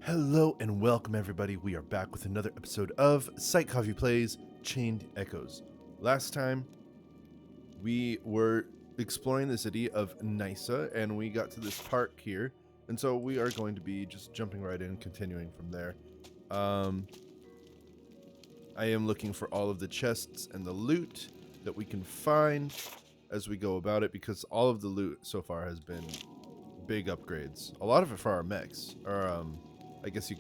Hello and welcome everybody. We are back with another episode of PsychCoffee Plays Chained Echoes. Last time we were exploring the city of Nysa and we got to this park here, and so we are going to be just jumping right in and continuing from there. I am looking for all of the chests and the loot that we can find as we go about it, because all of the loot so far has been big upgrades. A lot of it for our mechs, or I guess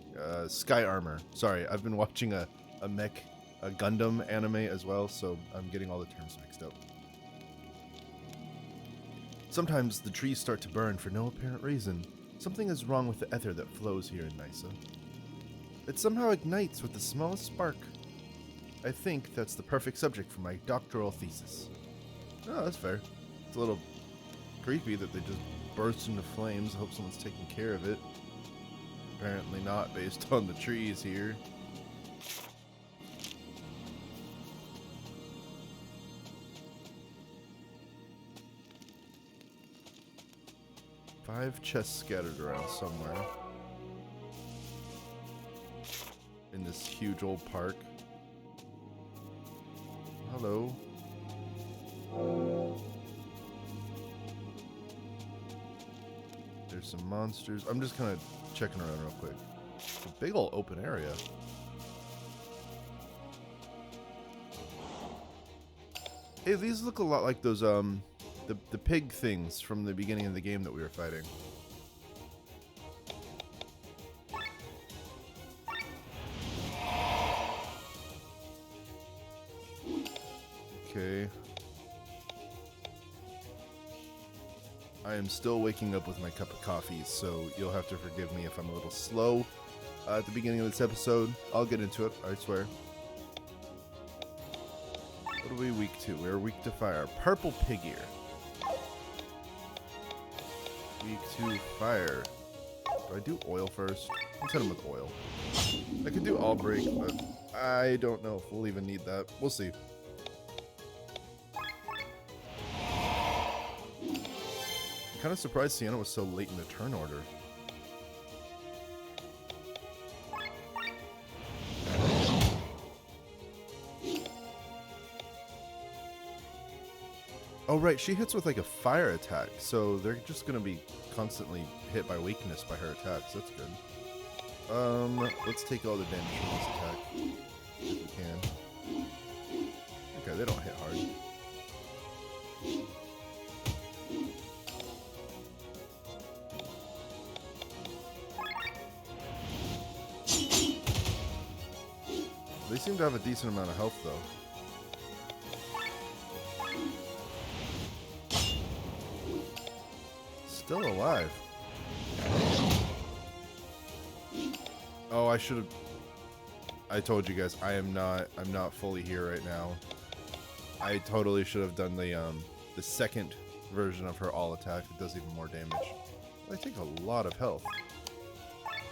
sky armor. Sorry, I've been watching a Mech, a Gundam anime as well, so I'm getting all the terms mixed up. Sometimes the trees start to burn for no apparent reason. Something is wrong with the ether that flows here in Nysa. It somehow ignites with the smallest spark. I think that's the perfect subject for my doctoral thesis. Oh, that's fair. It's a little creepy that they just burst into flames. I hope someone's taking care of it. Apparently not, based on the trees here. Five chests scattered around somewhere in this huge old park. Hello. There's some monsters. I'm just kind of checking around real quick. It's a big old open area. Hey, these look a lot like those the pig things from the beginning of the game that we were fighting. Okay. I am still waking up with my cup of coffee, so you'll have to forgive me if I'm a little slow at the beginning of this episode. I'll get into it, I swear. What are we weak to? We're weak to fire. Purple pig ear. Weak to fire. Do I do oil first? Let's hit him with oil. I could do all break, but I don't know if we'll even need that. We'll see. Kind of surprised Sienna was so late in the turn order. Oh right, she hits with like a fire attack, so they're just gonna be constantly hit by weakness by her attacks. That's good. Let's take all the damage from this attack if we can. Okay, they don't hit hard. They seem to have a decent amount of health, though. Still alive. Oh, I should have... I told you guys, I'm not fully here right now. I totally should have done the second version of her all attack that does even more damage. They take a lot of health.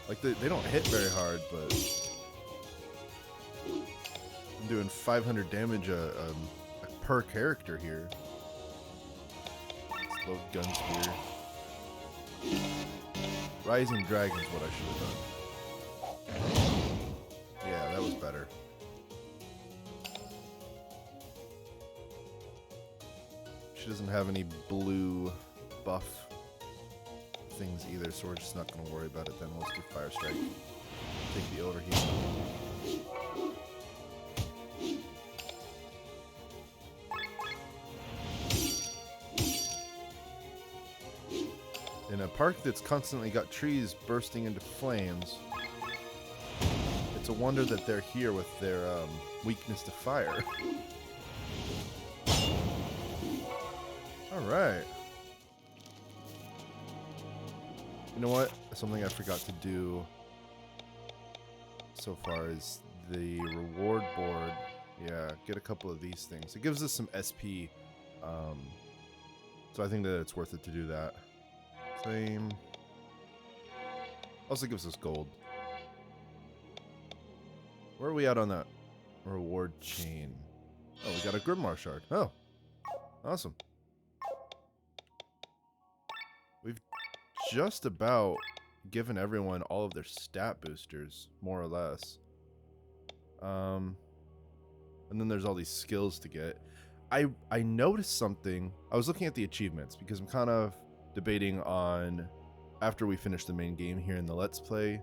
Like, they don't hit very hard, but... I'm doing 500 damage per character here. Slow gun spear. Rising Dragon's what I should have done. Yeah, that was better. She doesn't have any blue buff things either, so we're just not going to worry about it then. Let's do Fire Strike. Take the overheat. In a park that's constantly got trees bursting into flames, it's a wonder that they're here with their weakness to fire. Alright. You know what? Something I forgot to do so far is the reward board. Yeah, get a couple of these things. It gives us some SP. So I think that it's worth it to do that. Claim. Also gives us gold. Where are we at on that reward chain? Oh, we got a Grimoire shard. Oh, awesome. We've just about given everyone all of their stat boosters, more or less. And then there's all these skills to get. I noticed something. I was looking at the achievements because I'm kind of debating on, after we finish the main game here in the Let's Play,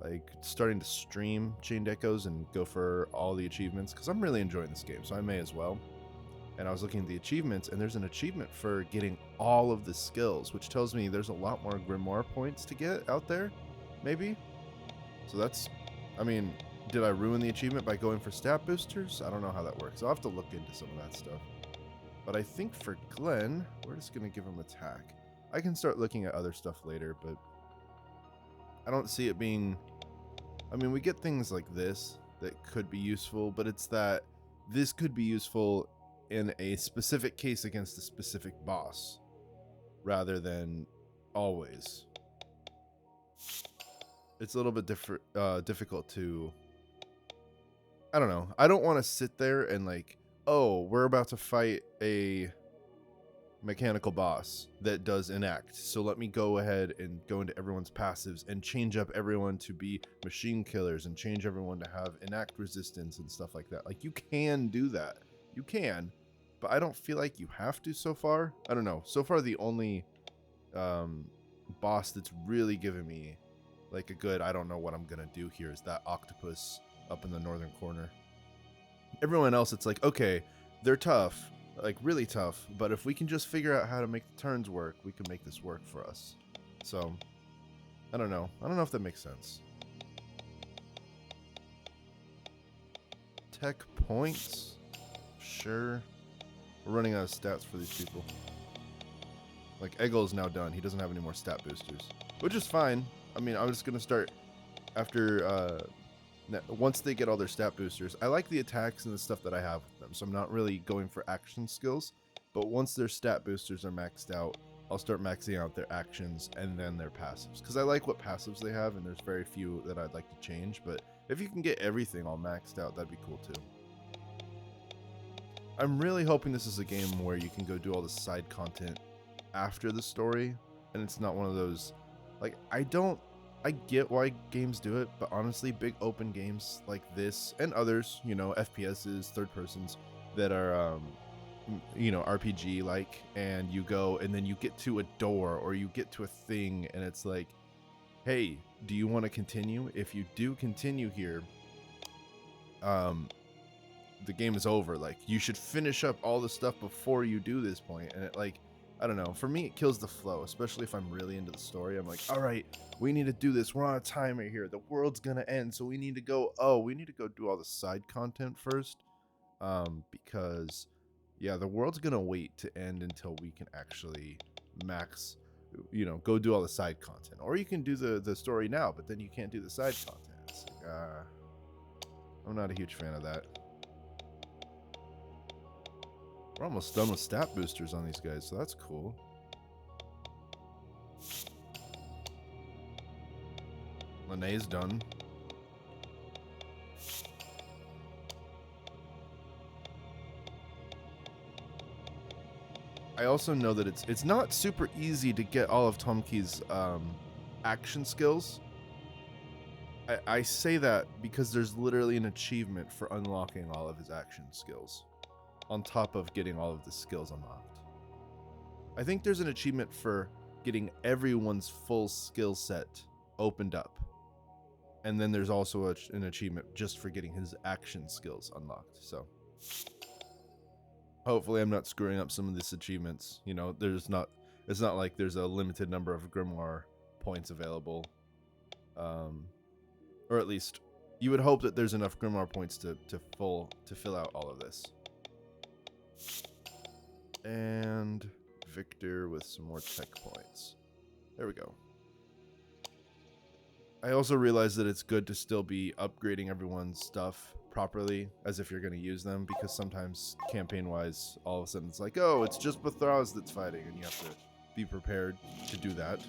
like starting to stream Chained Echoes and go for all the achievements, because I'm really enjoying this game, so I may as well. And I was looking at the achievements, and there's an achievement for getting all of the skills, which tells me there's a lot more Grimoire points to get out there, maybe. So that's, I mean, did I ruin the achievement by going for stat boosters? I don't know how that works. I'll have to look into some of that stuff. But I think for Glenn, we're just going to give him attack. I can start looking at other stuff later, but I don't see it being... I mean, we get things like this that could be useful, but it's that this could be useful in a specific case against a specific boss, rather than always. It's a little bit difficult to... I don't know. I don't want to sit there and like, oh, we're about to fight a mechanical boss that does enact, so let me go ahead and go into everyone's passives and change up everyone to be machine killers and change everyone to have enact resistance and stuff like that. Like, you can do that. You can, but I don't feel like you have to so far. I don't know. So far, the only boss that's really given me like a good, I don't know what I'm gonna do here, is that octopus up in the northern corner. Everyone else, it's like, okay, they're tough, like really tough, but if we can just figure out how to make the turns work, we can make this work for us. So, I don't know. I don't know if that makes sense. Tech points? Sure. We're running out of stats for these people. Like, Eggle's now done. He doesn't have any more stat boosters, which is fine. I mean, I'm just going to start after, once they get all their stat boosters. I like the attacks and the stuff that I have with them, so I'm not really going for action skills. But once their stat boosters are maxed out, I'll start maxing out their actions and then their passives. Because I like what passives they have, and there's very few that I'd like to change. But if you can get everything all maxed out, that'd be cool too. I'm really hoping this is a game where you can go do all the side content after the story, and it's not one of those, like, I get why games do it, but honestly, big open games like this and others, you know, FPSs, third persons that are, you know, RPG like, and you go and then you get to a door or you get to a thing and it's like, hey, do you want to continue? If you do continue here, the game is over. Like, you should finish up all the stuff before you do this point. And it, like, I don't know, for me it kills the flow, especially if I'm really into the story. I'm like, all right, we need to do this, we're on a timer here, the world's gonna end, so we need to go, we need to go do all the side content first, because yeah, the world's gonna wait to end until we can actually max, you know, go do all the side content. Or you can do the story now, but then you can't do the side content. It's like, I'm not a huge fan of that. We're almost done with stat boosters on these guys, so that's cool. Lene's done. I also know that it's not super easy to get all of Tomki's action skills. I say that because there's literally an achievement for unlocking all of his action skills, on top of getting all of the skills unlocked. I think there's an achievement for getting everyone's full skill set opened up. And then there's also an achievement just for getting his action skills unlocked. So hopefully I'm not screwing up some of these achievements. You know, it's not like there's a limited number of Grimoire points available. Or at least you would hope that there's enough Grimoire points to fill out all of this. And Victor with some more tech points. There we go. I also realized that it's good to still be upgrading everyone's stuff properly, as if you're going to use them, because sometimes campaign-wise, all of a sudden it's like, oh, it's just Pathraz that's fighting, and you have to be prepared to do that.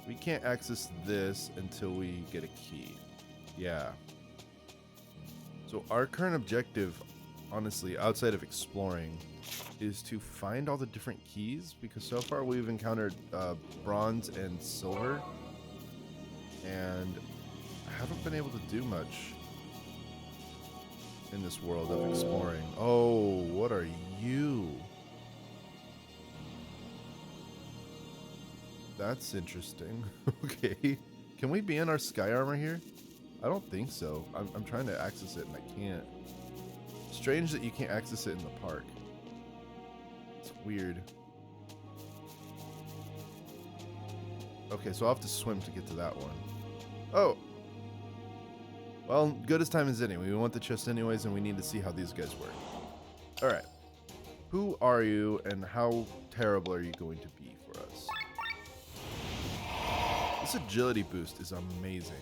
We can't access this until we get a key. Yeah. So our current objective, honestly, outside of exploring, is to find all the different keys, because so far we've encountered bronze and silver, and I haven't been able to do much in this world of exploring. Oh, what are you? That's interesting. Okay. Can we be in our sky armor here? I don't think so. I'm trying to access it and I can't. Strange that you can't access it in the park. It's weird. Okay, so I'll have to swim to get to that one. Oh! Well, good as time as any. We want the chest anyways, and we need to see how these guys work. Alright. Who are you, and how terrible are you going to be for us? This agility boost is amazing.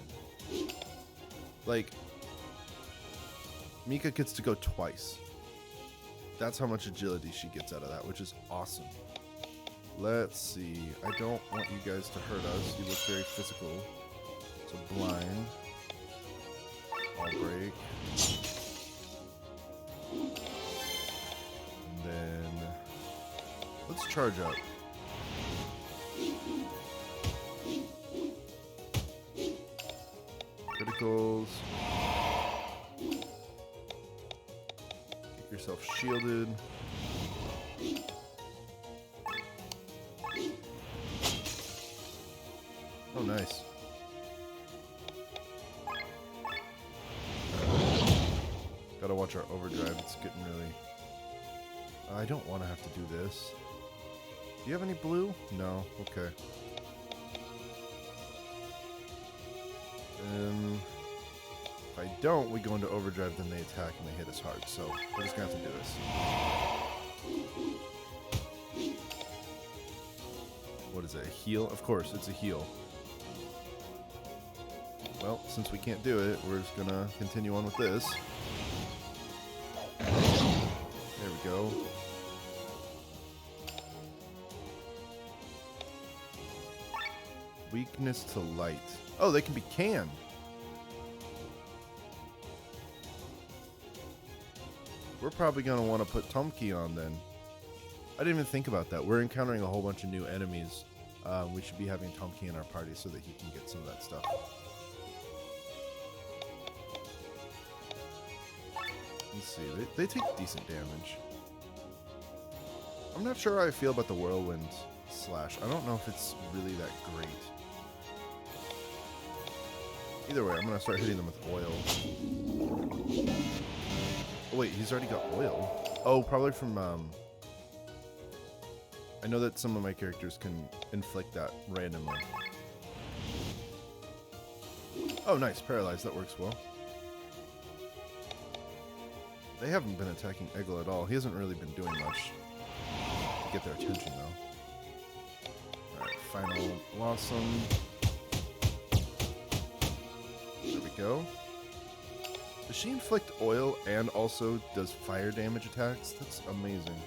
Like, Mika gets to go twice. That's how much agility she gets out of that, which is awesome. Let's see. I don't want you guys to hurt us. You look very physical. So blind. I'll break. And then let's charge up. Criticals. Get yourself shielded. Oh, nice. Gotta watch our overdrive. It's getting really... I don't want to have to do this. Do you have any blue? No. Okay. If I don't, we go into overdrive, then they attack and they hit us hard. So we're just gonna have to do this. What is it? A heal? Of course, it's a heal. Well, since we can't do it, we're just gonna continue on with this. There we go. Weakness to light. Oh, they can be canned. We're probably going to want to put Tomki on then. I didn't even think about that. We're encountering a whole bunch of new enemies. We should be having Tomki in our party so that he can get some of that stuff. Let's see. They take decent damage. I'm not sure how I feel about the whirlwind slash. I don't know if it's really that great. Either way, I'm going to start hitting them with oil. Oh, wait, he's already got oil. Oh, probably from, I know that some of my characters can inflict that randomly. Oh, nice. Paralyzed. That works well. They haven't been attacking Eggle at all. He hasn't really been doing much to get their attention, though. Alright, final Blossom. There we go. Does she inflict oil and also does fire damage attacks? That's amazing.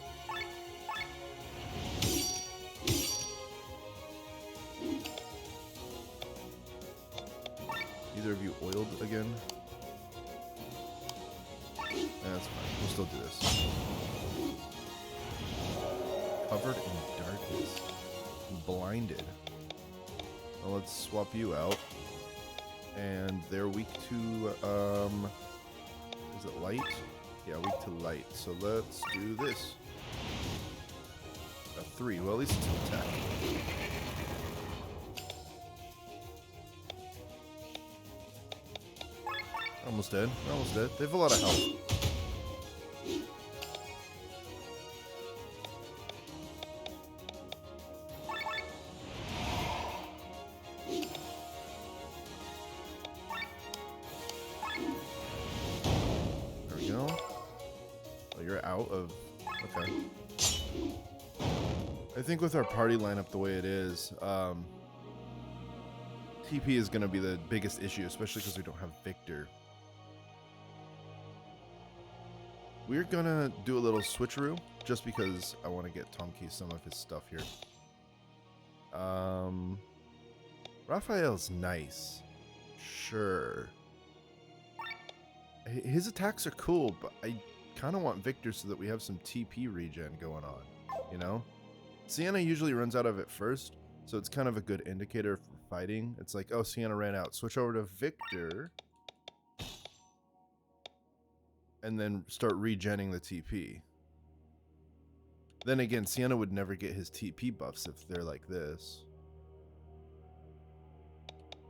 Either of you oiled again? That's fine. We'll still do this. Covered in darkness. Blinded. Well, let's swap you out. And they're weak to, is it light? Yeah, weak to light. So let's do this. A 3. Well, at least it's an attack. Almost dead. Almost dead. They have a lot of health. There we go. Oh, you're out of... Okay. I think with our party lineup the way it is, TP is going to be the biggest issue, especially because we don't have Victor. We're gonna do a little switcheroo, just because I want to get Tomki some of his stuff here. Raphael's nice. Sure. His attacks are cool, but kind of want Victor so that we have some TP regen going on, you know? Sienna usually runs out of it first, so it's kind of a good indicator for fighting. It's like, oh, Sienna ran out. Switch over to Victor. And then start regenning the TP. Then again, Sienna would never get his TP buffs if they're like this.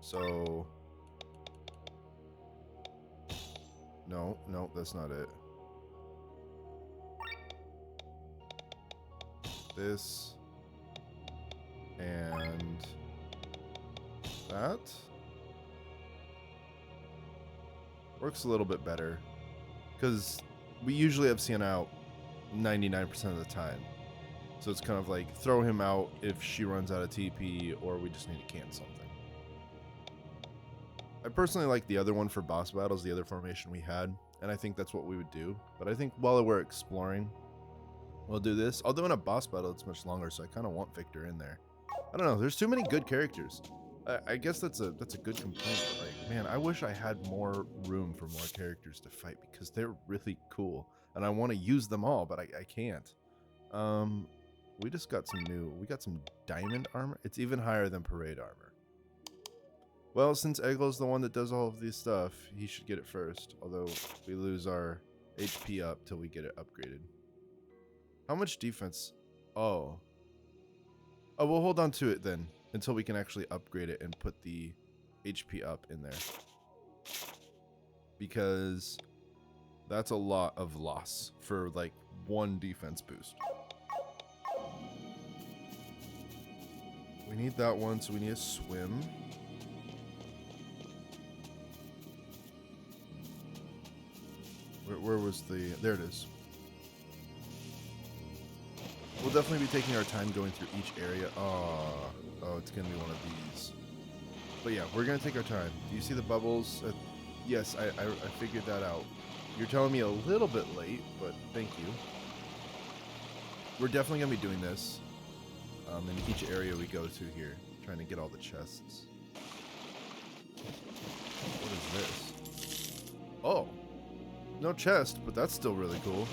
So... No, that's not it. This. And... that. Works a little bit better. Because we usually have Sienna out 99% of the time. So it's kind of like throw him out if she runs out of TP or we just need to can something. I personally like the other one for boss battles, the other formation we had, and I think that's what we would do. But I think while we're exploring, we'll do this. Although in a boss battle it's much longer, so I kind of want Victor in there. I don't know, there's too many good characters. I guess that's a good complaint. Like, man, I wish I had more room for more characters to fight because they're really cool, and I want to use them all, but I can't. We just got we got some diamond armor. It's even higher than parade armor. Well, since Eggl's the one that does all of this stuff, he should get it first. Although we lose our HP up till we get it upgraded. How much defense? Oh, we'll hold on to it then until we can actually upgrade it and put the HP up in there. Because that's a lot of loss for like one defense boost. We need that one, so we need a swim. Where was the... There it is. We'll definitely be taking our time going through each area. Oh, it's going to be one of these. But yeah, we're going to take our time. Do you see the bubbles? Yes, I figured that out. You're telling me a little bit late, but thank you. We're definitely going to be doing this in each area we go to here, trying to get all the chests. What is this? Oh, no chest, but that's still really cool.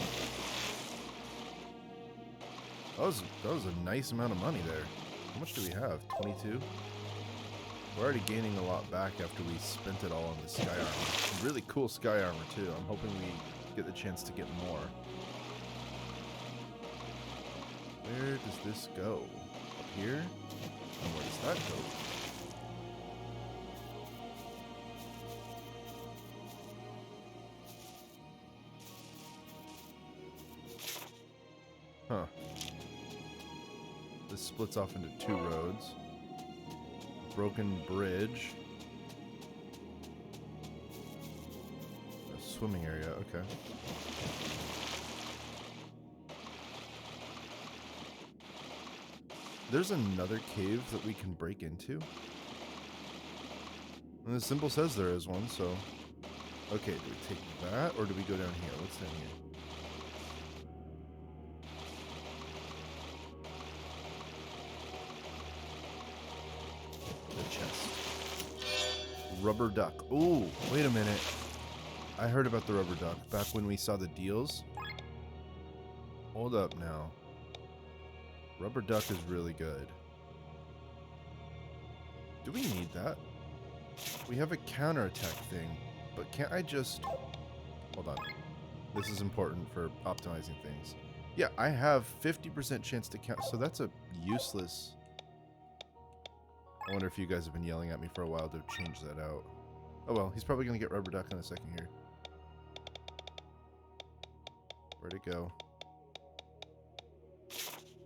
That was a nice amount of money there. How much do we have? 22? We're already gaining a lot back after we spent it all on the sky armor. Really cool sky armor too. I'm hoping we get the chance to get more. Where does this go? Up here? And where does that go? Huh. This splits off into two roads. Broken bridge. A swimming area, okay. There's another cave that we can break into. And the symbol says there is one, so... Okay, do we take that, or do we go down here? What's down here? The chest. Rubber duck. Ooh, wait a minute. I heard about the rubber duck back when we saw the deals. Hold up now. Rubber duck is really good. Do we need that? We have a counterattack thing, but can't I just... Hold on. This is important for optimizing things. Yeah, I have 50% chance to count, so that's a useless... I wonder if you guys have been yelling at me for a while to change that out. Oh well, he's probably going to get rubber duck in a second here. Where'd it go?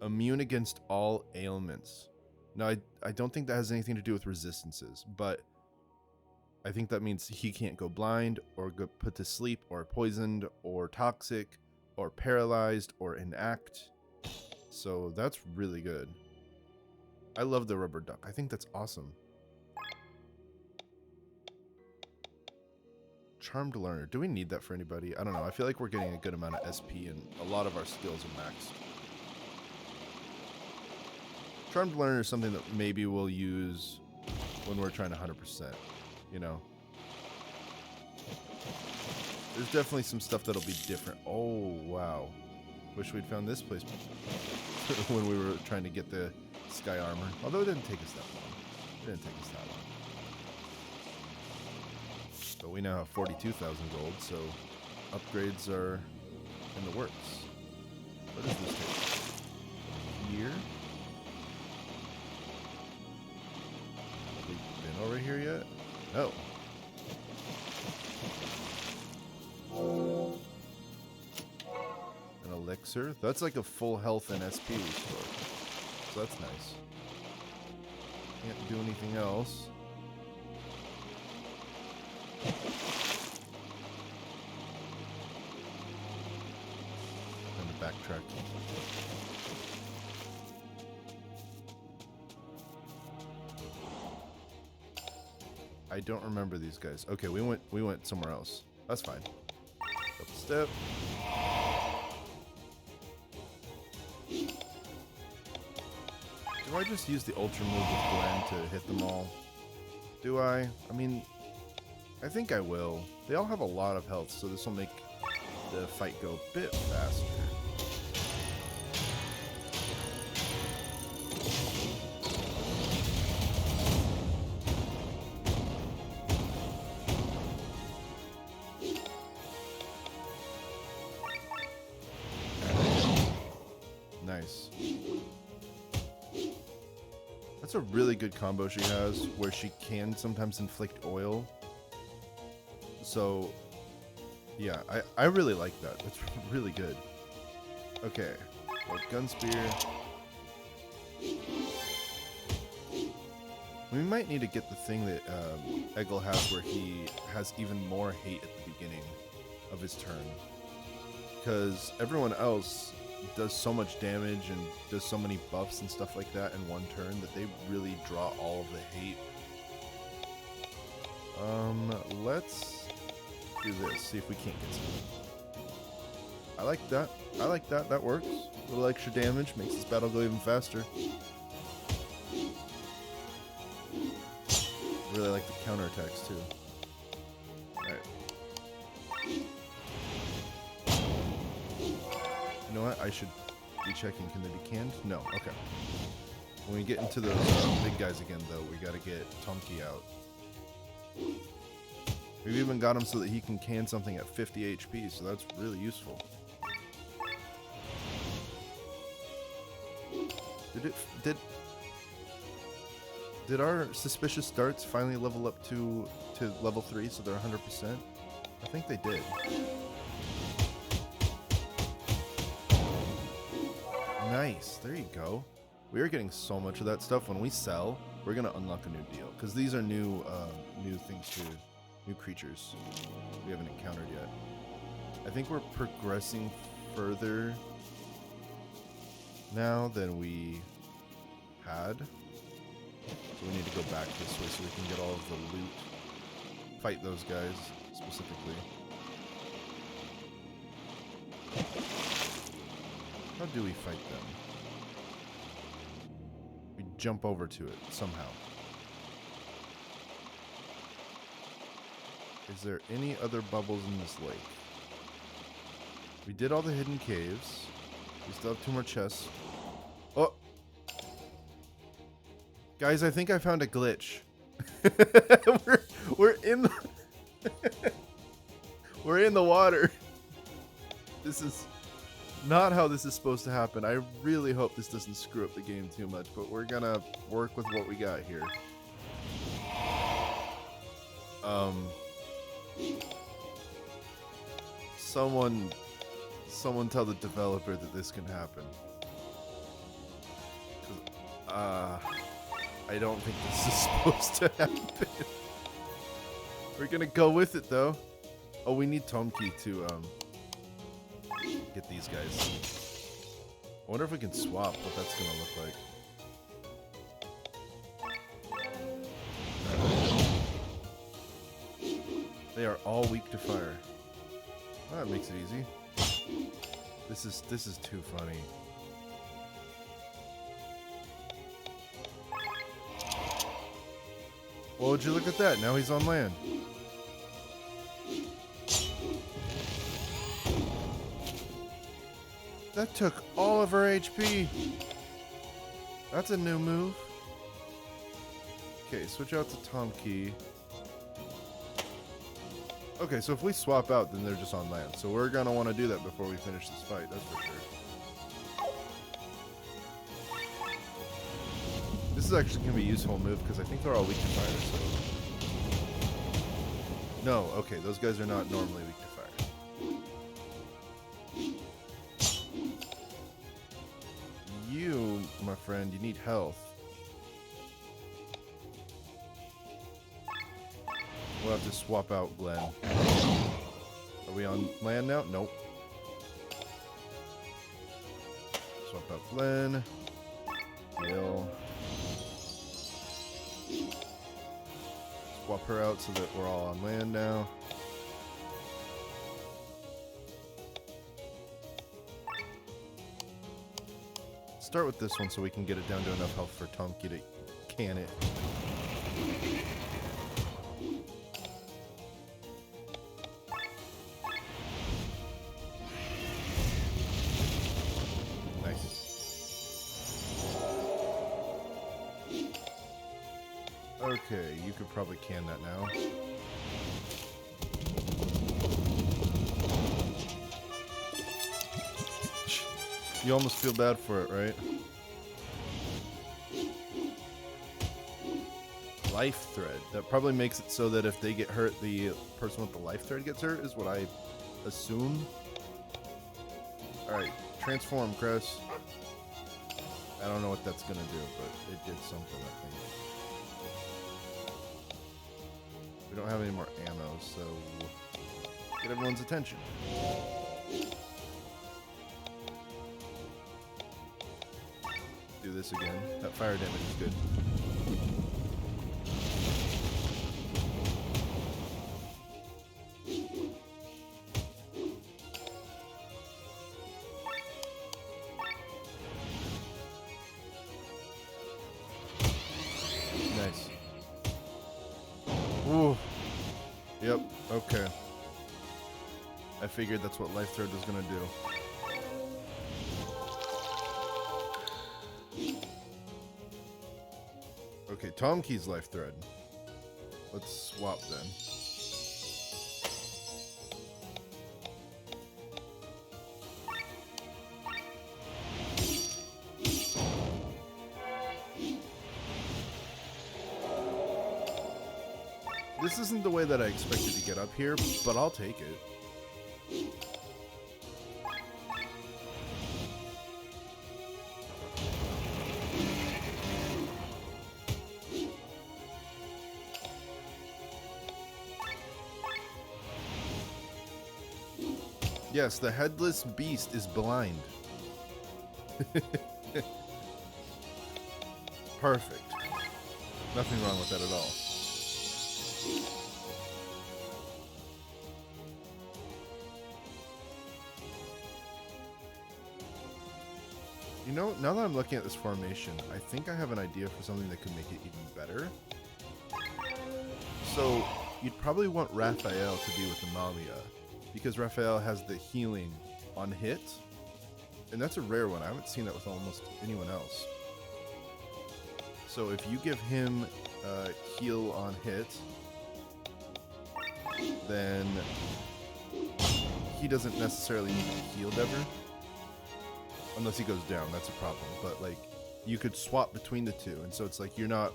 Immune against all ailments. Now, I don't think that has anything to do with resistances, but I think that means he can't go blind, or go put to sleep, or poisoned, or toxic, or paralyzed, or inact. So that's really good. I love the rubber duck. I think that's awesome. Charmed learner. Do we need that for anybody? I don't know. I feel like we're getting a good amount of SP and a lot of our skills are maxed. Charmed learner is something that maybe we'll use when we're trying to 100%, you know. There's definitely some stuff that'll be different. Oh, wow. Wish we'd found this place when we were trying to get the sky armor. Although it didn't take us that long. It didn't take us that long. But we now have 42,000 gold, so upgrades are in the works. What does this take? Here? Have we been over here yet? No. An elixir? That's like a full health and SP restore. So that's nice. Can't do anything else. And backtrack. I don't remember these guys. Okay, we went somewhere else. That's fine. Up step. Do I just use the ultra move with Gwen to hit them all? Do I? I mean, I think I will. They all have a lot of health, so this will make the fight go a bit faster. Nice. That's a really good combo she has, where she can sometimes inflict oil. So, yeah, I really like that. That's really good. Okay, well, gun spear. We might need to get the thing that Eggle has, where he has even more hate at the beginning of his turn, because everyone else does so much damage and does so many buffs and stuff like that in one turn that they really draw all of the hate. Let's do this, see if we can't get some. I like that. I like that. That works. A little extra damage makes this battle go even faster. Really like the counterattacks too. Alright. You know what? I should be checking. Can they be canned? No. Okay. When we get into those big guys again, though, we gotta get Tomki out. We've even got him so that he can can something at 50 HP, so that's really useful. Did our suspicious darts finally level up to level 3, so they're 100%? I think they did. Nice, there you go. We are getting so much of that stuff. When we sell, we're gonna unlock a new deal, because these are new things too, new creatures we haven't encountered yet. I think we're progressing further now than we had, so we need to go back this way so we can get all of the loot, fight those guys specifically. How do we fight them? We jump over to it somehow. Is there any other bubbles in this lake? We did all the hidden caves. We still have 2 more chests. Oh! Guys, I think I found a glitch. we're in the we're in the water. This is not how this is supposed to happen. I really hope this doesn't screw up the game too much, but we're gonna work with what we got here. Someone tell the developer that this can happen. I don't think this is supposed to happen. We're gonna go with it though. Oh, we need Tomki to get these guys. I wonder if we can swap what that's gonna look like. They are all weak to fire. Oh, that makes it easy. This is too funny. Well, would you look at that? Now he's on land. That took all of her HP. That's a new move. Okay, switch out to Tom Key. Okay, so if we swap out, then they're just on land. So we're gonna want to do that before we finish this fight, that's for sure. This is actually gonna be a useful move because I think they're all weak to fire, so... No, okay, those guys are not normally weak to fire. You, my friend, you need health. We'll have to swap out Glenn. Are we on land now? Nope. Swap out Glenn. Heal. Swap her out so that we're all on land now. Start with this one so we can get it down to enough health for Tomki to can it. Okay, you could probably can that now. You almost feel bad for it, right? Life thread. That probably makes it so that if they get hurt, the person with the life thread gets hurt, is what I assume. Alright, transform, Chris. I don't know what that's gonna do, but it did something, I think. We don't have any more ammo, so get everyone's attention. Do this again. That fire damage is good. Nice. Ooh. Yep, okay. I figured that's what Life Thread was gonna do. Okay, Tom Key's Life Thread. Let's swap then. This isn't the way that I expected to get up here, but I'll take it. Yes, the headless beast is blind. Perfect. Nothing wrong with that at all. You know, now that I'm looking at this formation, I think I have an idea for something that could make it even better. So, you'd probably want Raphael to be with Amalia, because Raphael has the healing on hit, and that's a rare one. I haven't seen that with almost anyone else. So if you give him heal on hit, then he doesn't necessarily need to be healed ever. Unless he goes down, that's a problem. But like, you could swap between the two, and so it's like you're not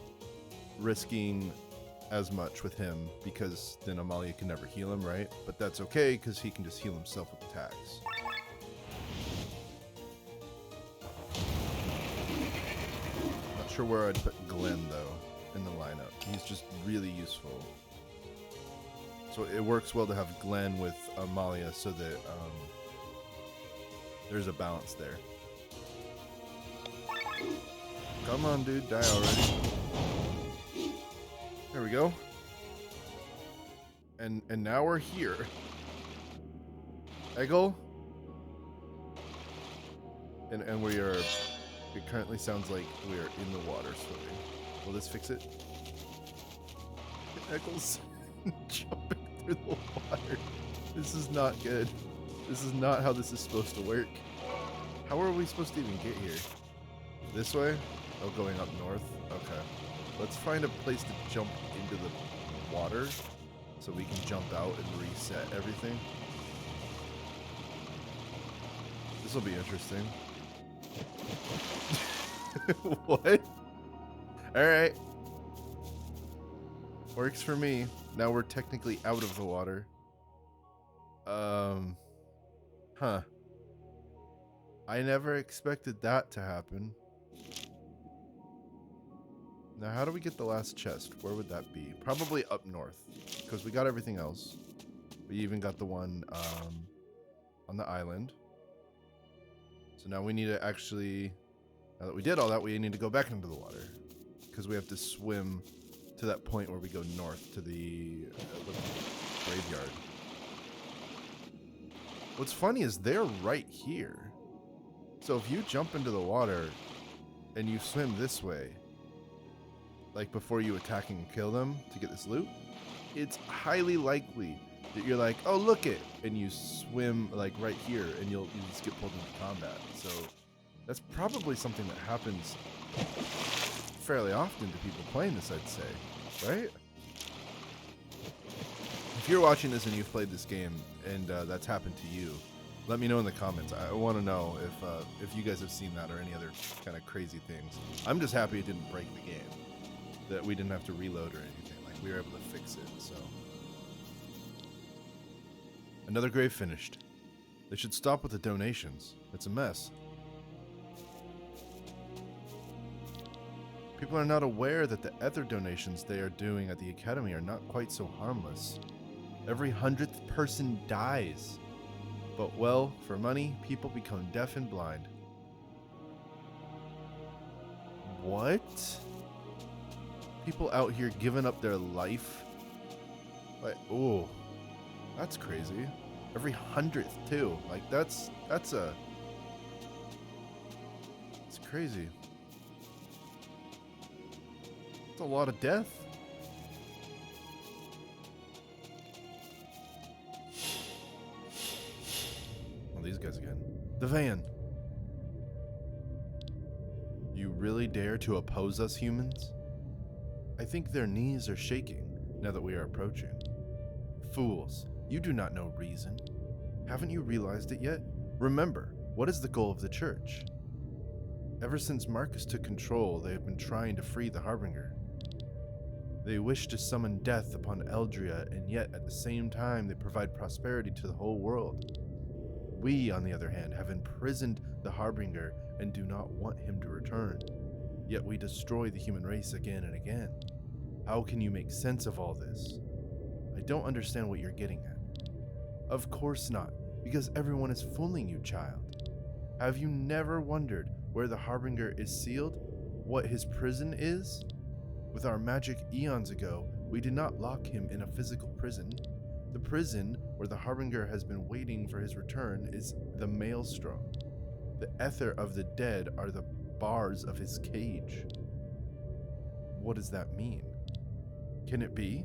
risking as much with him, because then Amalia can never heal him, right? But that's okay, because he can just heal himself with attacks. Not sure where I'd put Glenn, though, in the lineup. He's just really useful. So it works well to have Glenn with Amalia, so that there's a balance there. Come on, dude, die already. There we go. And now we're here. Eggle. And we are... It currently sounds like we are in the water swimming. Will this fix it? Eggle's jumping through the water. This is not good. This is not how this is supposed to work. How are we supposed to even get here? This way? Oh, going up north? Okay. Let's find a place to jump into the water so we can jump out and reset everything. This will be interesting. What? Alright. Works for me. Now we're technically out of the water. Huh. I never expected that to happen. Now, how do we get the last chest? Where would that be? Probably up north, because we got everything else. We even got the one on the island. So now we need to actually, now that we did all that, we need to go back into the water, because we have to swim to that point where we go north to the graveyard. What's funny is they're right here. So if you jump into the water and you swim this way, like before you attack and kill them to get this loot, it's highly likely that you're like, oh, look it, and you swim like right here and you just get pulled into combat. So that's probably something that happens fairly often to people playing this, I'd say, right? If you're watching this and you've played this game and that's happened to you, let me know in the comments. I want to know if you guys have seen that or any other kind of crazy things. I'm just happy it didn't break the game, that we didn't have to reload or anything. Like, we were able to fix it, so. Another grave finished. They should stop with the donations. It's a mess. People are not aware that the other donations they are doing at the academy are not quite so harmless. Every 100th person dies. But, well, for money, people become deaf and blind. What? People out here giving up their life? Like, oh, that's crazy. Every 100th, too. Like, it's crazy. It's a lot of death. These guys again. The van. You really dare to oppose us, humans? I think their knees are shaking now that we are approaching. Fools, you do not know reason. Haven't you realized it yet? Remember, what is the goal of the church? Ever since Marcus took control, they have been trying to free the Harbinger. They wish to summon death upon Eldria, and yet at the same time they provide prosperity to the whole world. We, on the other hand, have imprisoned the Harbinger and do not want him to return. Yet we destroy the human race again and again. How can you make sense of all this? I don't understand what you're getting at. Of course not, because everyone is fooling you, child. Have you never wondered where the Harbinger is sealed? What his prison is? With our magic eons ago, we did not lock him in a physical prison. The prison where the Harbinger has been waiting for his return is the Maelstrom. The ether of the dead are the bars of his cage. What does that mean? Can it be?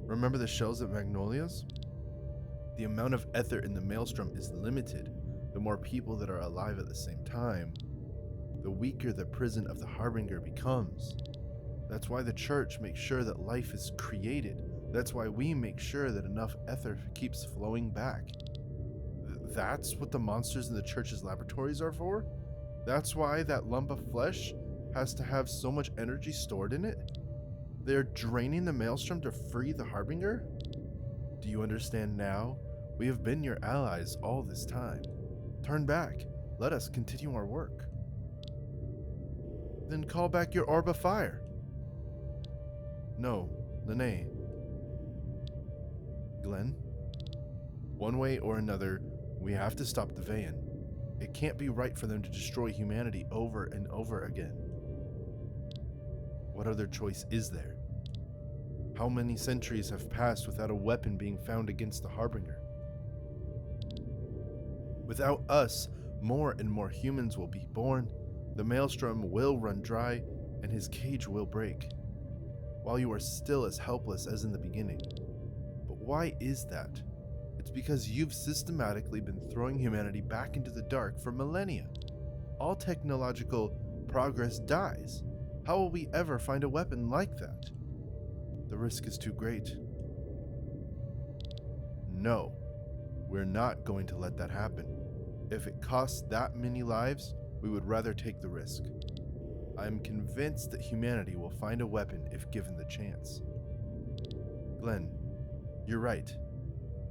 Remember the shells at Magnolia's? The amount of ether in the Maelstrom is limited. The more people that are alive at the same time, the weaker the prison of the Harbinger becomes. That's why the church makes sure that life is created. That's why we make sure that enough ether keeps flowing back. That's what the monsters in the church's laboratories are for? That's why that lump of flesh has to have so much energy stored in it? They're draining the Maelstrom to free the Harbinger? Do you understand now? We have been your allies all this time. Turn back. Let us continue our work. Then call back your orb of fire. No, Lene. Glenn? One way or another, we have to stop the van. It can't be right for them to destroy humanity over and over again. What other choice is there? How many centuries have passed without a weapon being found against the Harbinger? Without us, more and more humans will be born, the Maelstrom will run dry, and his cage will break. While you are still as helpless as in the beginning. But why is that? It's because you've systematically been throwing humanity back into the dark for millennia. all technological progress dies. How will we ever find a weapon like that? The risk is too great. No, we're not going to let that happen. If it costs that many lives, we would rather take the risk. I'm convinced that humanity will find a weapon if given the chance. Glenn, you're right.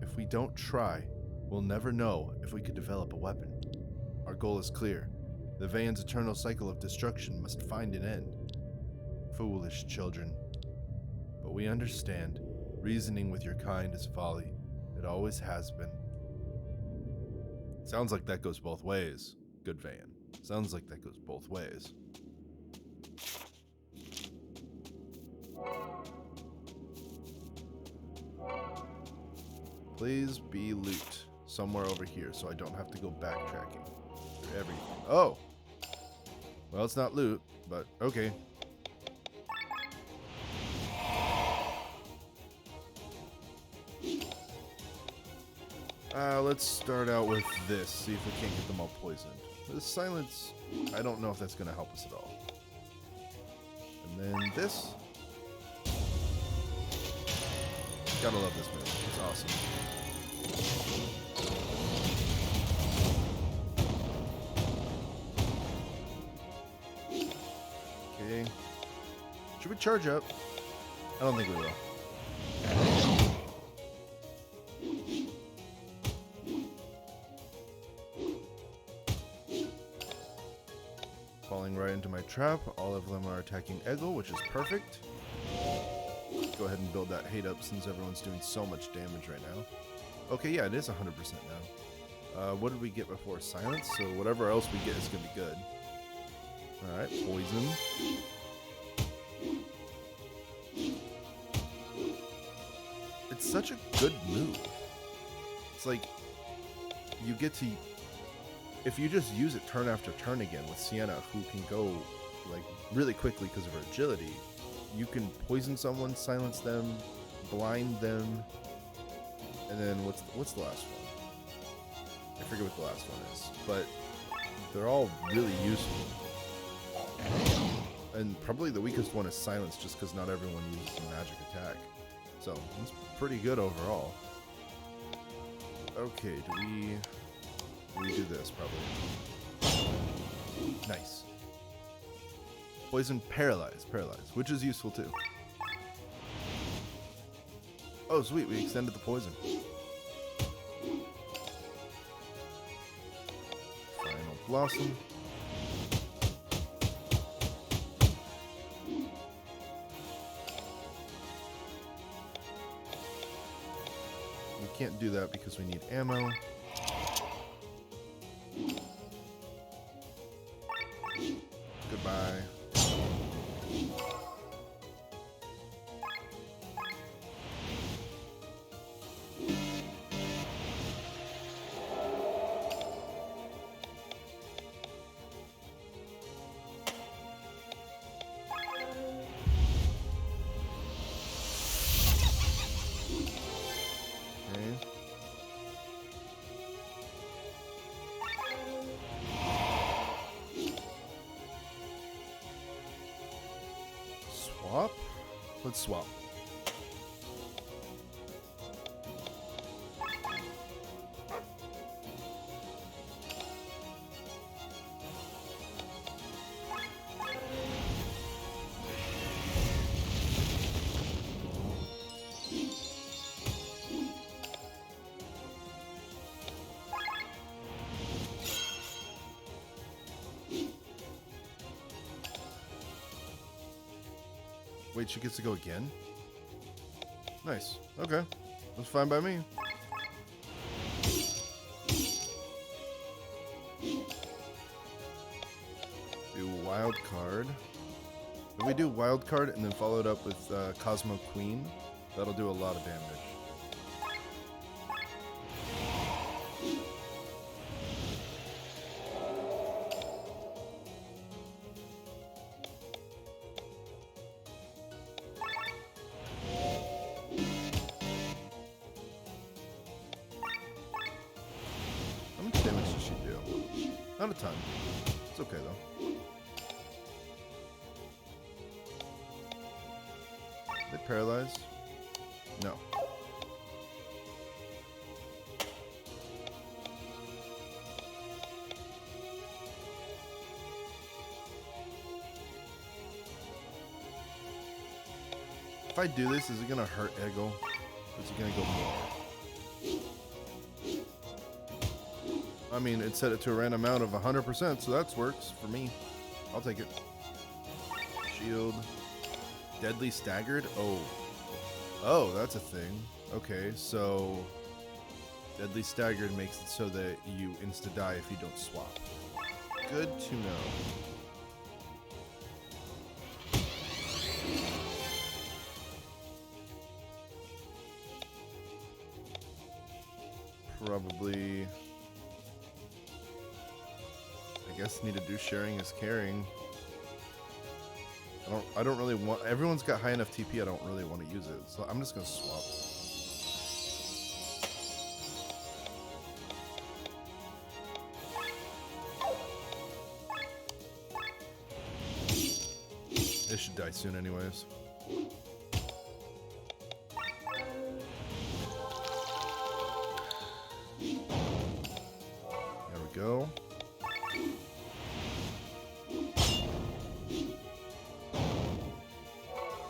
If we don't try, we'll never know if we could develop a weapon. Our goal is clear. The Valand's eternal cycle of destruction must find an end. Foolish children. But we understand. Reasoning with your kind is folly. It always has been. Sounds like that goes both ways. Good Van. Sounds like that goes both ways. Please be loot somewhere over here so I don't have to go backtracking through everything. Oh! Well, it's not loot, but okay. Let's start out with this, see if we can't get them all poisoned. This silence, I don't know if that's going to help us at all. And then this. Gotta love this move. It's awesome. Okay. Should we charge up? I don't think we will. Falling right into my trap. All of them are attacking Eggle, which is perfect. Go ahead and build that hate up since everyone's doing so much damage right now. Okay, yeah, it is 100% now. What did we get before? Silence? So whatever else we get is going to be good. Alright, poison. It's such a good move. It's like, you get to... If you just use it turn after turn again with Sienna, who can go like really quickly because of her agility, you can poison someone, silence them, blind them, and then what's the last one? I forget what the last one is, but they're all really useful. And probably the weakest one is silence, just because not everyone uses a magic attack. So it's pretty good overall. Okay, do we do this probably? Nice. Poison, paralyze, which is useful too. Oh, sweet, we extended the poison. Final blossom. We can't do that because we need ammo. Goodbye. Swap? Let's swap. Wait, she gets to go again? Nice. Okay. That's fine by me. Do wild card. If we do wild card and then follow it up with Cosmo Queen, that'll do a lot of damage. Not a ton. It's okay though. They paralyzed? No. If I do this, is it gonna hurt Eggle? Or is it gonna go more? I mean, it set it to a random amount of 100%, so that works for me. I'll take it. Shield. Deadly staggered? Oh. Oh, that's a thing. Okay, so deadly staggered makes it so that you insta-die if you don't swap. Good to know. Probably, I guess, need to do sharing is caring. I don't really want, everyone's got high enough TP, I don't really want to use it, so I'm just gonna swap. They should die soon anyways. There we go.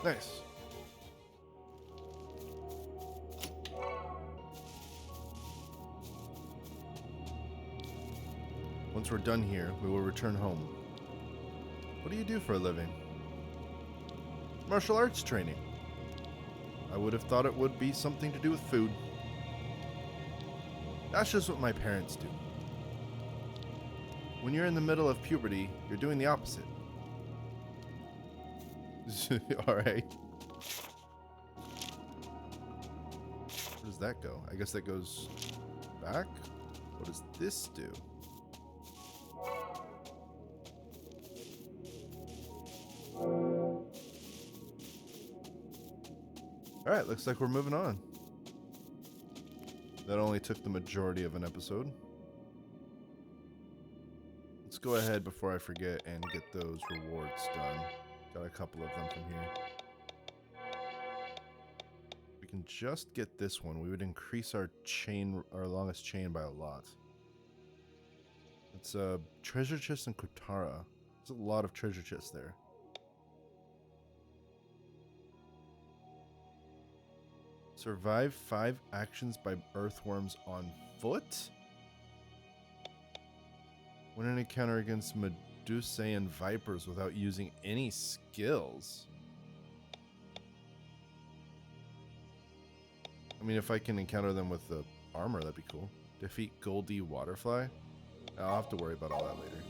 Nice. Once we're done here, we will return home. What do you do for a living? Martial arts training. I would have thought it would be something to do with food. That's just what my parents do. When you're in the middle of puberty, you're doing the opposite. Alright. Where does that go? I guess that goes back? What does this do? Alright, looks like we're moving on. That only took the majority of an episode. Let's go ahead before I forget and get those rewards done. Got a couple of them from here. We can just get this one. We would increase our chain, our longest chain by a lot. It's a treasure chest in Kotara. There's a lot of treasure chests there. Survive 5 actions by earthworms on foot? When an encounter against Medusaean vipers without using any skills. I mean, if I can encounter them with the armor, that'd be cool. Defeat Goldie Waterfly? I'll have to worry about all that later.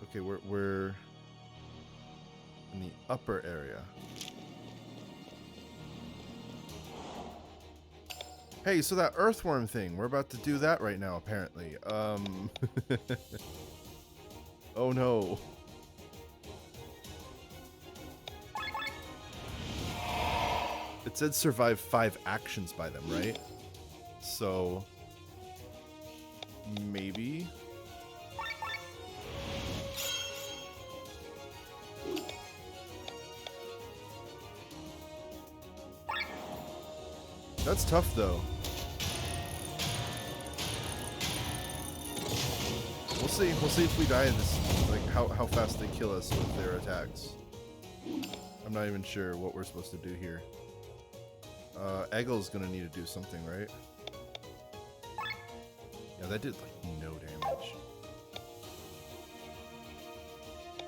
Okay, we're in the upper area. Hey, so that earthworm thing, we're about to do that right now, apparently. Oh no. It said survive 5 actions by them, right? So maybe. That's tough, though. We'll see. We'll see if we die in this. Like how fast they kill us with their attacks. I'm not even sure what we're supposed to do here. Eggle's gonna need to do something, right? Yeah, that did like no damage.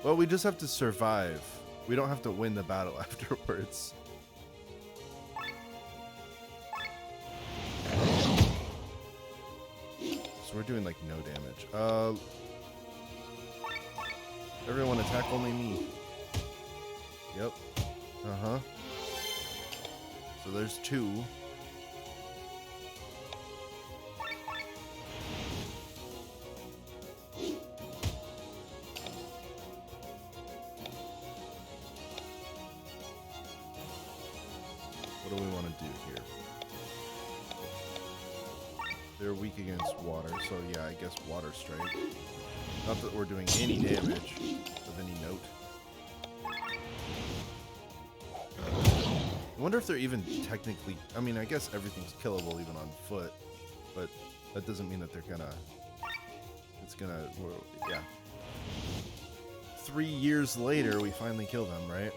Well, we just have to survive. We don't have to win the battle afterwards. So we're doing like no damage. Everyone attack only me. Yep. Uh-huh. So there's 2. What do we want to do here? They're weak against water, so yeah, I guess water strike. Not that we're doing any damage of any note. I wonder if they're even technically... I mean, I guess everything's killable even on foot, but that doesn't mean that they're gonna... It's gonna... Well, yeah. 3 years later, we finally kill them, right?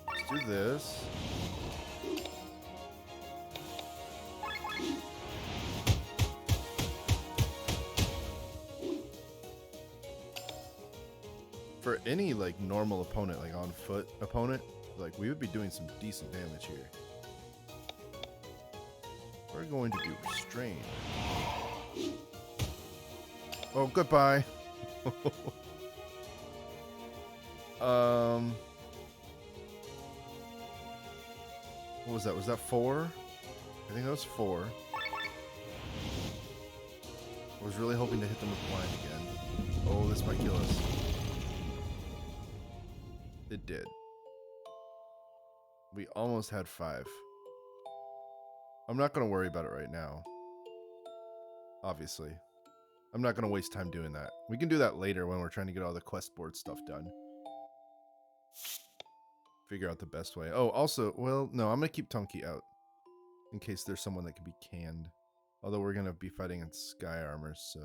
Let's do this. For any, like, normal opponent, like, on-foot opponent, like, we would be doing some decent damage here. We're going to do Restrain. Oh, goodbye. What was that? Was that 4? I think that was 4. I was really hoping to hit them with blind again. Oh, this might kill us. It did. We almost had 5. I'm not going to worry about it right now. Obviously. I'm not going to waste time doing that. We can do that later when we're trying to get all the quest board stuff done. Figure out the best way. Oh, also, well, no, I'm going to keep Tonki out. In case there's someone that can be canned. Although we're going to be fighting in Sky Armor, so...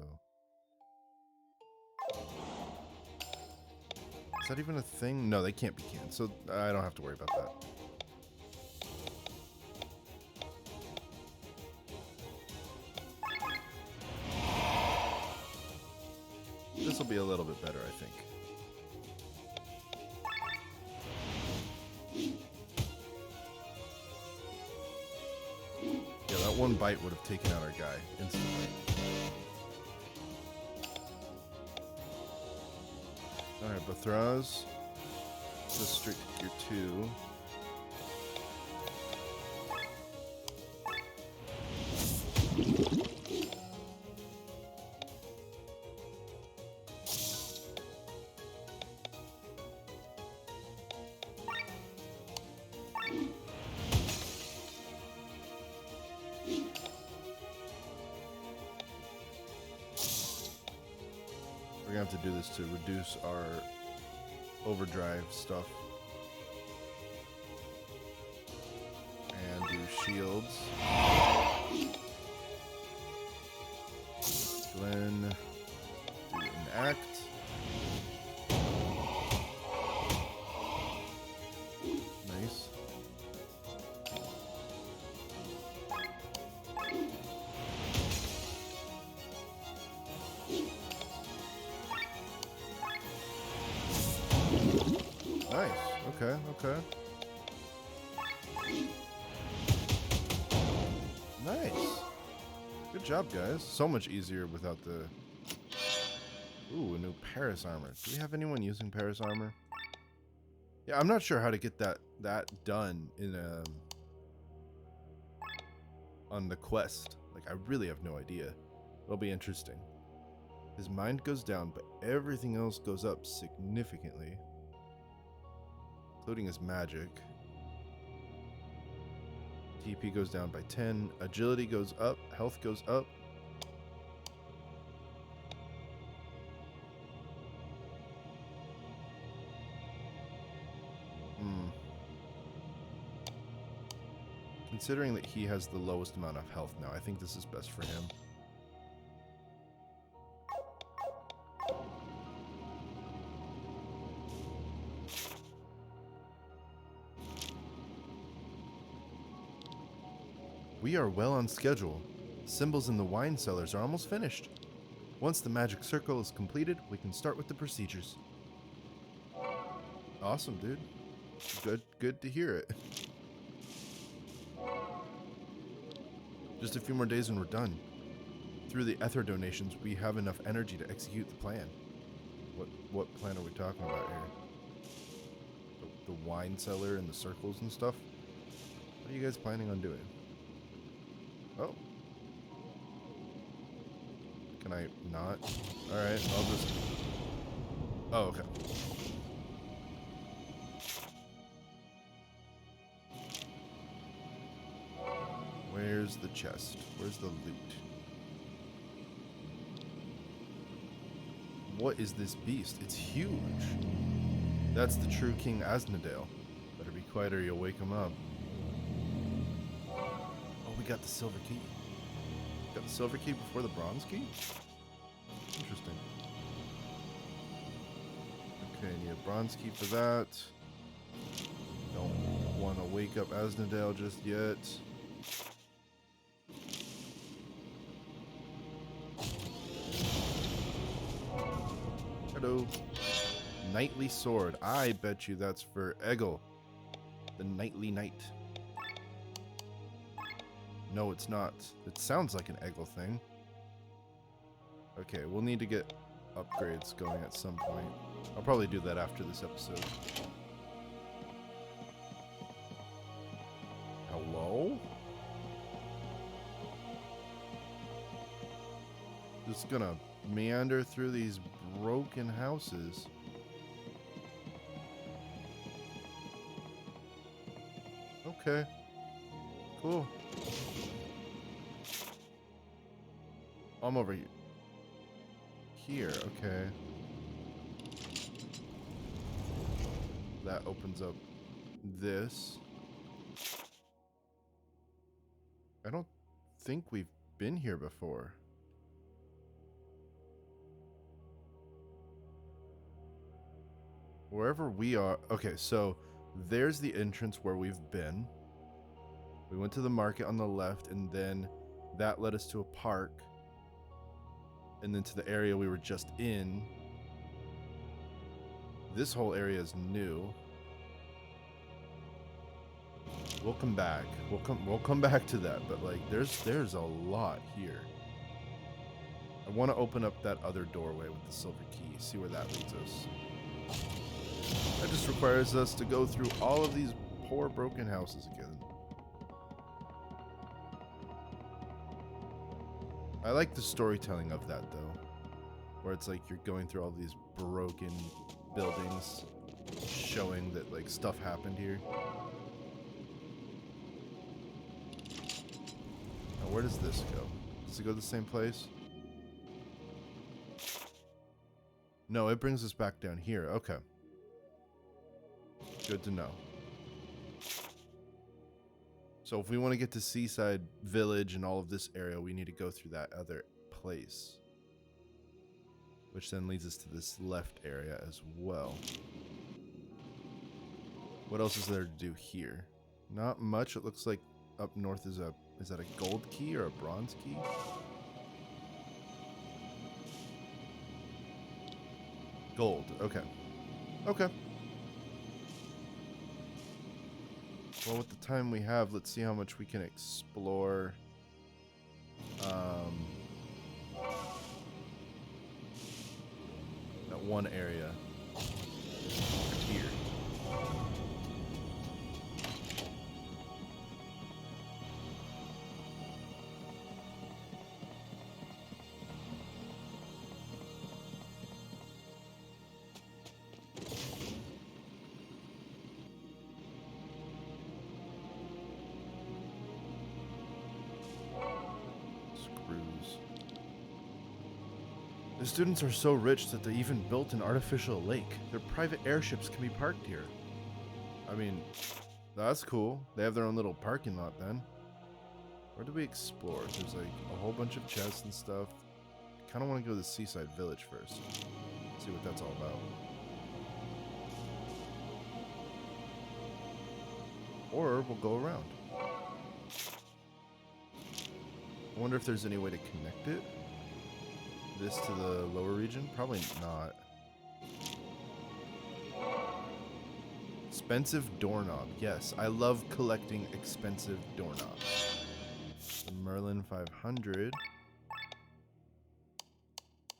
Is that even a thing? No, they can't be canned, so I don't have to worry about that. This will be a little bit better, I think. Yeah, that one bite would have taken out our guy instantly. Alright, Bathraz. Just straight to gear 2. We're gonna have to do this to reduce our overdrive stuff. And do shields. Glenn, do enact. Nice. Nice. Okay, okay. Nice. Good job, guys. So much easier without the... Ooh, a new Paris armor. Do we have anyone using Paris armor? Yeah, I'm not sure how to get that done in on the quest. Like, I really have no idea. It'll be interesting. His mind goes down, but everything else goes up significantly. Including his magic. TP goes down by 10. Agility goes up. Health goes up. Considering that he has the lowest amount of health now, I think this is best for him. We are well on schedule. Symbols in the wine cellars are almost finished. Once the magic circle is completed, we can start with the procedures. Awesome, dude. Good to hear it. Just a few more days and we're done. Through the ether donations, we have enough energy to execute the plan. What plan are we talking about here? The wine cellar and the circles and stuff? What are you guys planning on doing? Oh. Can I not? Alright, I'll just... Oh, okay. where's the chest? Where's the loot? What is this beast? It's huge. That's the true King Asnodale. Better be quiet or you'll wake him up. Oh, we got the silver key. Got the silver key before the bronze key? Interesting. Okay, need a bronze key for that. Don't want to wake up Asnodale just yet. Hello. Knightly sword. I bet you that's for Eggle, the knightly knight. No, it's not. It sounds like an Eggle thing. Okay, we'll need to get upgrades going at some point. I'll probably do that after this episode. Hello? Just gonna meander through these broken houses. Okay. Cool. I'm over here. Here, okay. That opens up this. I don't think we've been here before. Wherever we are. Okay, so there's the entrance where we've been. We went to the market on the left, and then that led us to a park. And then to the area we were just in. This whole area is new. We'll come back. We'll come back to that, but like there's a lot here. I want to open up that other doorway with the silver key, see where that leads us. That just requires us to go through all of these poor broken houses again. I like the storytelling of that though, where it's like you're going through all these broken buildings, showing that like stuff happened here. Now where does this go? Does it go to the same place? No, it brings us back down here. Okay. Good to know. So if we want to get to Seaside Village and all of this area, we need to go through that other place. Which then leads us to this left area as well. What else is there to do here? Not much. It looks like up north is that a gold key or a bronze key? Gold. Okay. Okay. Well, with the time we have, let's see how much we can explore. That one area here. The students are so rich that they even built an artificial lake. Their private airships can be parked here. I mean, that's cool. They have their own little parking lot then. Where do we explore? There's like a whole bunch of chests and stuff. I kind of want to go to the Seaside Village first. See what that's all about. Or we'll go around. I wonder if there's any way to connect it. This to the lower region? Probably not. Expensive doorknob. Yes, I love collecting expensive doorknobs. The Merlin 500.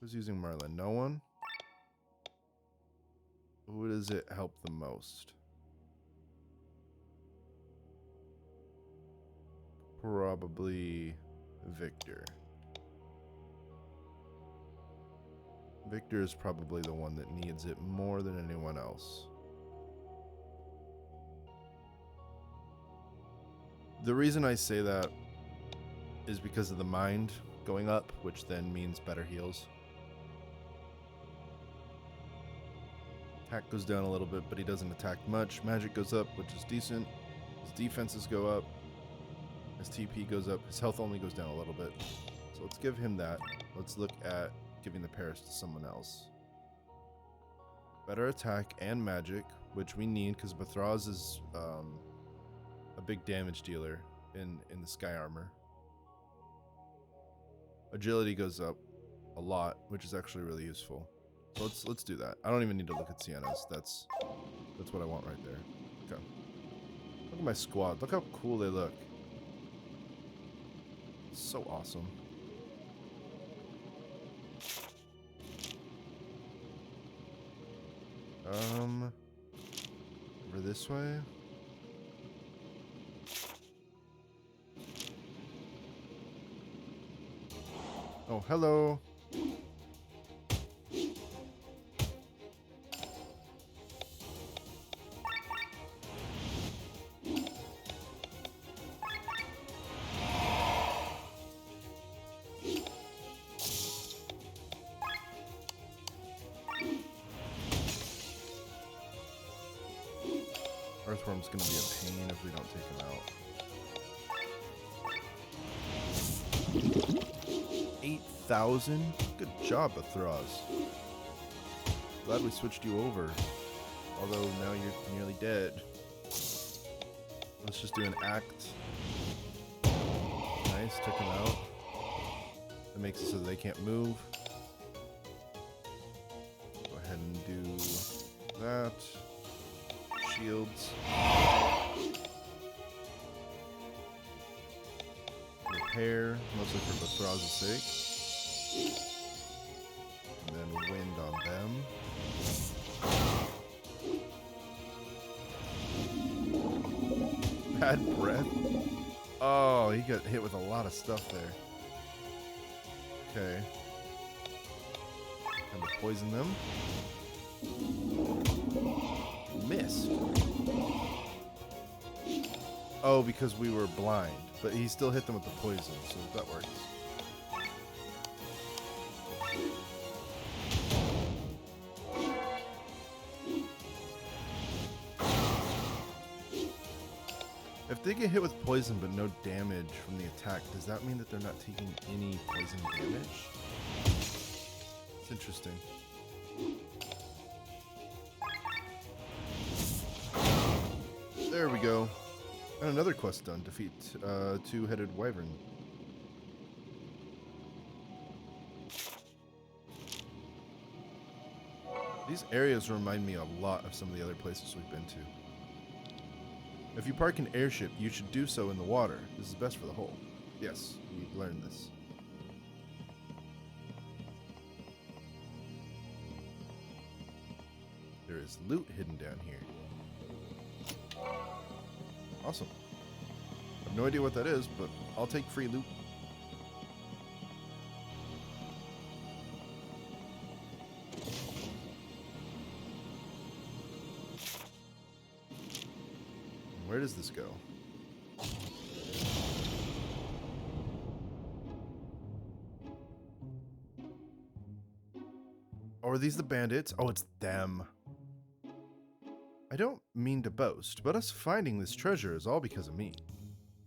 Who's using Merlin? No one? Who does it help the most? Probably Victor. Victor is probably the one that needs it more than anyone else. The reason I say that is because of the mind going up, which then means better heals. Attack goes down a little bit, but he doesn't attack much. Magic goes up, which is decent. His defenses go up. His TP goes up. His health only goes down a little bit. So let's give him that. Let's look at giving the Paris to someone else. Better attack and magic, which we need because Bathraz is a big damage dealer in the sky armor. Agility goes up a lot, which is actually really useful. So let's do that. I don't even need to look at Sienna's. That's what I want right there. Okay. Look at my squad. Look how cool they look. So awesome. Over this way. Oh, hello. Earthworm's gonna be a pain if we don't take him out. 8,000? Good job, Bathraz. Glad we switched you over. Although now you're nearly dead. Let's just do an act. Nice, took him out. That makes it so they can't move. Go ahead and do that. Shields. Repair, mostly for Bathraz's sake. And then wind on them. Bad breath. Oh, he got hit with a lot of stuff there. Okay. Time to poison them. Missed. Oh, because we were blind. But he still hit them with the poison, so that works. If they get hit with poison but no damage from the attack, does that mean that they're not taking any poison damage? It's interesting. There we go. And another quest done. Defeat two-headed wyvern. These areas remind me a lot of some of the other places we've been to. If you park an airship, you should do so in the water. This is best for the hull. Yes, we learned this. There is loot hidden down here. Awesome. I have no idea what that is, but I'll take free loot. Where does this go? Oh, are these the bandits? Oh, it's them. I don't mean to boast, but us finding this treasure is all because of me.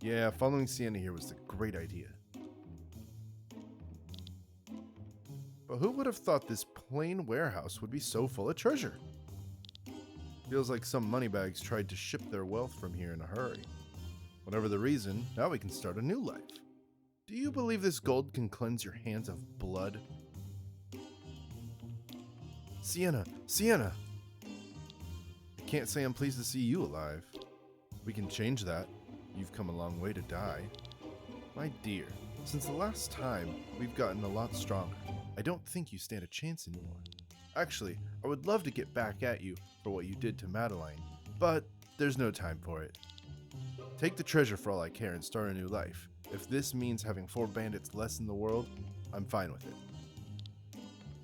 Yeah, following Sienna here was the great idea. But who would have thought this plain warehouse would be so full of treasure? Feels like some moneybags tried to ship their wealth from here in a hurry. Whatever the reason, now we can start a new life. Do you believe this gold can cleanse your hands of blood? Sienna! Sienna! I can't say I'm pleased to see you alive. We can change that. You've come a long way to die. My dear, since the last time, we've gotten a lot stronger. I don't think you stand a chance anymore. Actually, I would love to get back at you for what you did to Madeline, but there's no time for it. Take the treasure for all I care and start a new life. If this means having 4 bandits less in the world, I'm fine with it.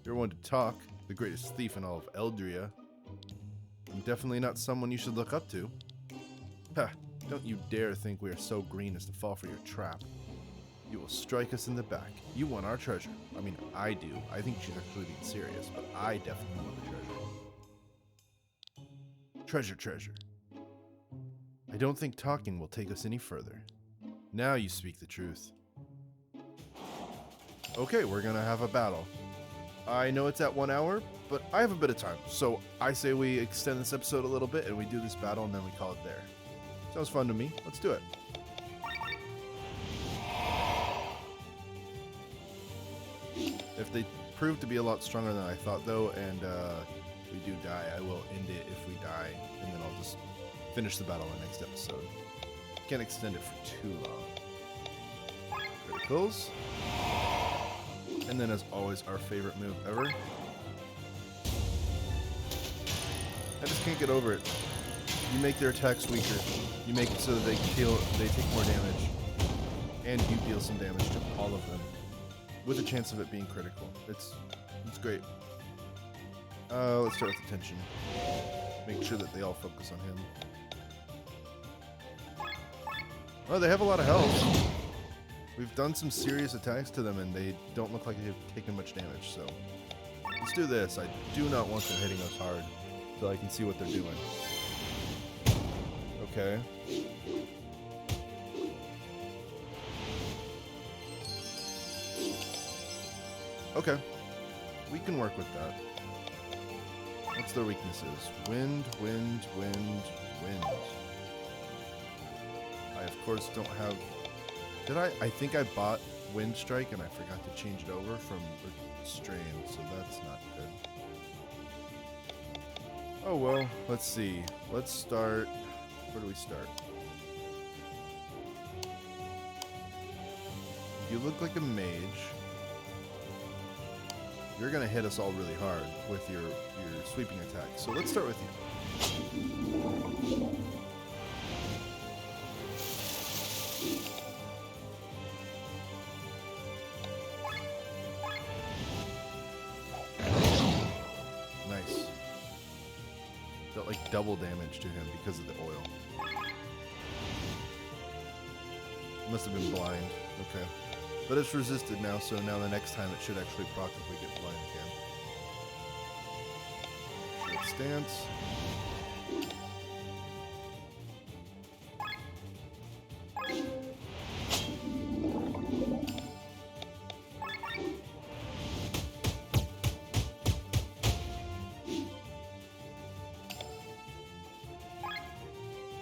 You're one to talk, the greatest thief in all of Eldria. I'm definitely not someone you should look up to. Ha, don't you dare think we are so green as to fall for your trap. You will strike us in the back. You want our treasure. I mean, I do. I think she's actually being serious, but I definitely want the treasure. Treasure. I don't think talking will take us any further. Now you speak the truth. Okay, we're gonna have a battle. I know it's at 1 hour, but I have a bit of time, so I say we extend this episode a little bit and we do this battle and then we call it there. Sounds fun to me. Let's do it. If they prove to be a lot stronger than I thought, though, and we do die, I will end it if we die, and then I'll just finish the battle in the next episode. Can't extend it for too long. Criticals. And then, as always, our favorite move ever. I just can't get over it. You make their attacks weaker. You make it so that they take more damage. And you deal some damage to all of them. With a chance of it being critical. It's great. Let's start with attention. Make sure that they all focus on him. Oh, they have a lot of health. We've done some serious attacks to them and they don't look like they've taken much damage, so let's do this. I do not want them hitting us hard so I can see what they're doing. Okay. Okay. We can work with that. What's their weaknesses? Wind, wind, wind, wind. I, of course, don't have... Did I? I think I bought Wind Strike and I forgot to change it over from Strain, so that's not good. Oh well, let's see. Let's start... Where do we start? You look like a mage. You're gonna hit us all really hard with your sweeping attack. So let's start with you. Nice. Dealt like double damage to him because of the oil. Must have been blind. Okay. But it's resisted now, so now the next time it should actually proc if we get blind again. Short stance.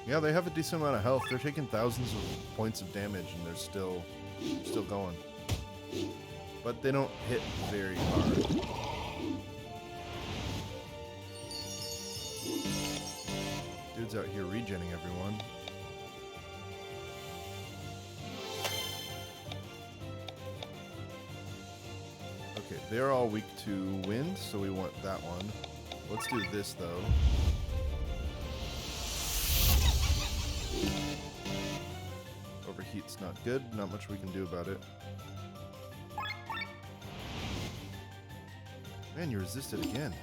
Yeah, they have a decent amount of health. They're taking thousands of points of damage and they're still going. But they don't hit very hard. Dude's out here regenning everyone. Okay, they're all weak to wind, so we want that one. Let's do this though. Overheat's not good, not much we can do about it. Man, you resisted again.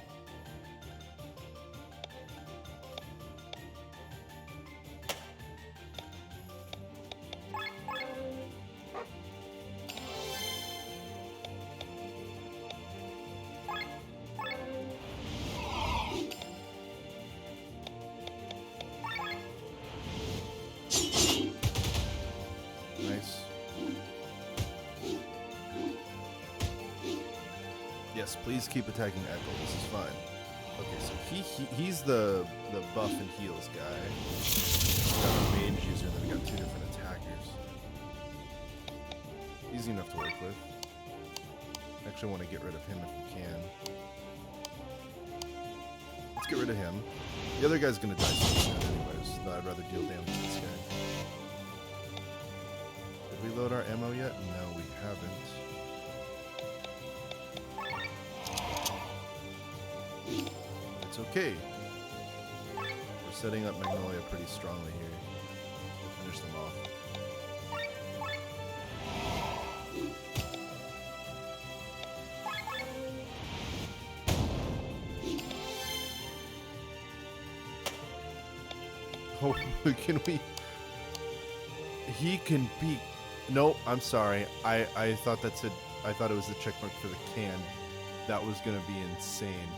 Yes, please keep attacking Echo. This is fine. Okay, so he's the buff and heals guy. We got a mage user, and then we got two different attackers. Easy enough to work with. Actually want to get rid of him if we can. Let's get rid of him. The other guy's gonna die soon anyways, so I'd rather deal damage to this guy. Did we load our ammo yet? No, we haven't. It's okay. We're setting up Magnolia pretty strongly here to finish them off. Oh, can we... He can be No, I'm sorry. I thought that's it. I thought it was the checkmark for the can. That was gonna be insane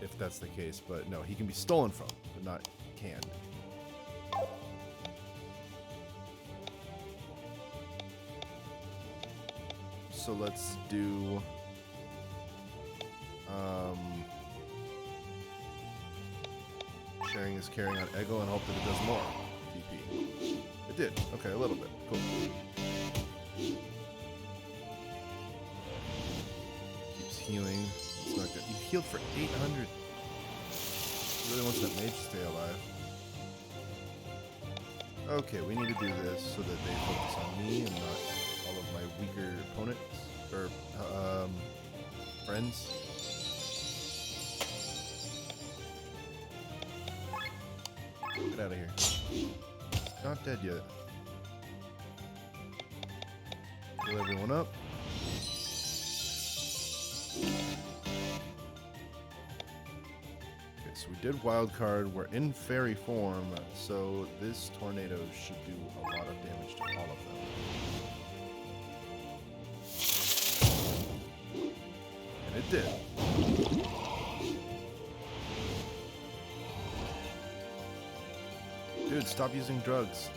if that's the case. But no, he can be stolen from, but not canned. So let's do sharing is carrying on Ego and hope that it does more. TP. It did. Okay, a little bit. Cool. Keeps healing. It's not good. You healed for 800. He really wants that mage to stay alive. Okay, we need to do this so that they focus on me and not all of my weaker opponents or friends. Get out of here. It's not dead yet. Heal everyone up. Okay, so we did wild card. We're in fairy form, so this tornado should do a lot of damage to all of them. And it did. Dude, stop using drugs.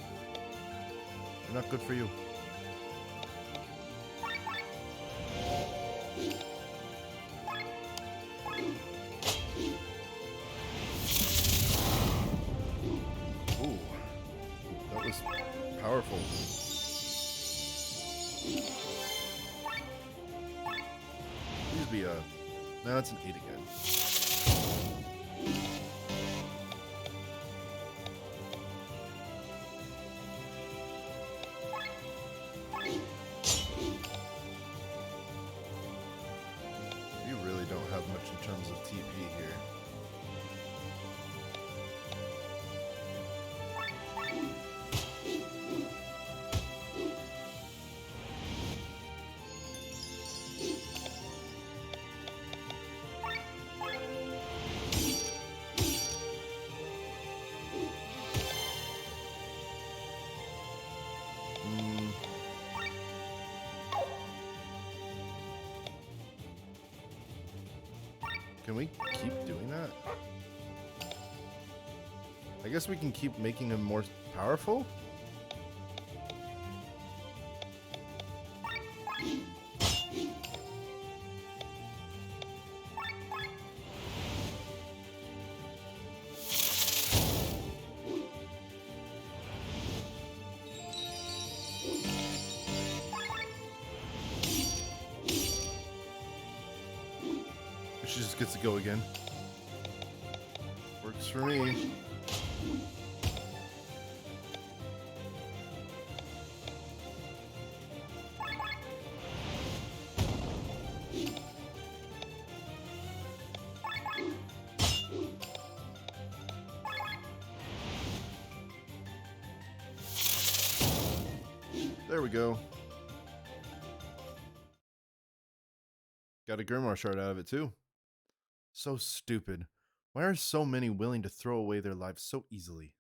They're not good for you. Ooh, that was powerful. Please be a... No, it's an 8 again. In terms of TP here. Can we keep doing that? I guess we can keep making him more powerful? She just gets to go again. Works for me. There we go. Got a Grimoire shard out of it too. So stupid. Why are so many willing to throw away their lives so easily?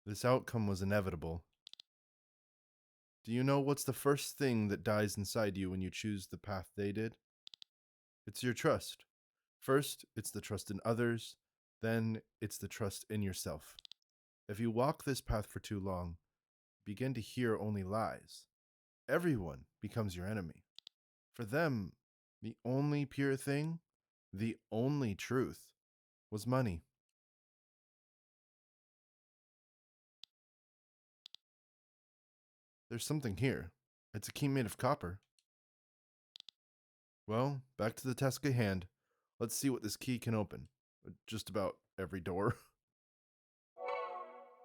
This outcome was inevitable. Do you know what's the first thing that dies inside you when you choose the path they did? It's your trust. First, it's the trust in others. Then, it's the trust in yourself. If you walk this path for too long, you begin to hear only lies. Everyone becomes your enemy. For them, the only pure thing, the only truth, was money. There's something here. It's a key made of copper. Well, back to the task at hand. Let's see what this key can open. Just about every door.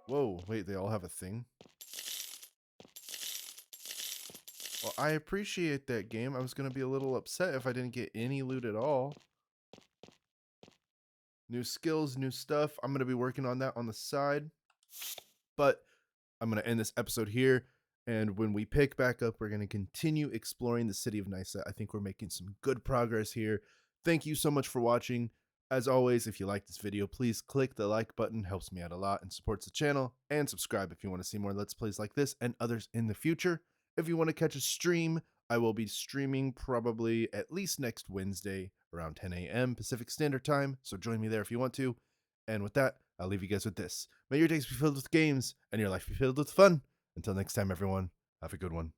Whoa, wait, they all have a thing? Well, I appreciate that, game. I was going to be a little upset if I didn't get any loot at all. New skills, new stuff. I'm going to be working on that on the side. But I'm going to end this episode here. And when we pick back up, we're going to continue exploring the city of Nysa. I think we're making some good progress here. Thank you so much for watching. As always, if you like this video, please click the like button, helps me out a lot and supports the channel, and subscribe if you want to see more Let's Plays like this and others in the future. If you want to catch a stream, I will be streaming probably at least next Wednesday around 10 a.m. Pacific Standard Time, so join me there if you want to. And with that, I'll leave you guys with this. May your days be filled with games, and your life be filled with fun. Until next time, everyone, have a good one.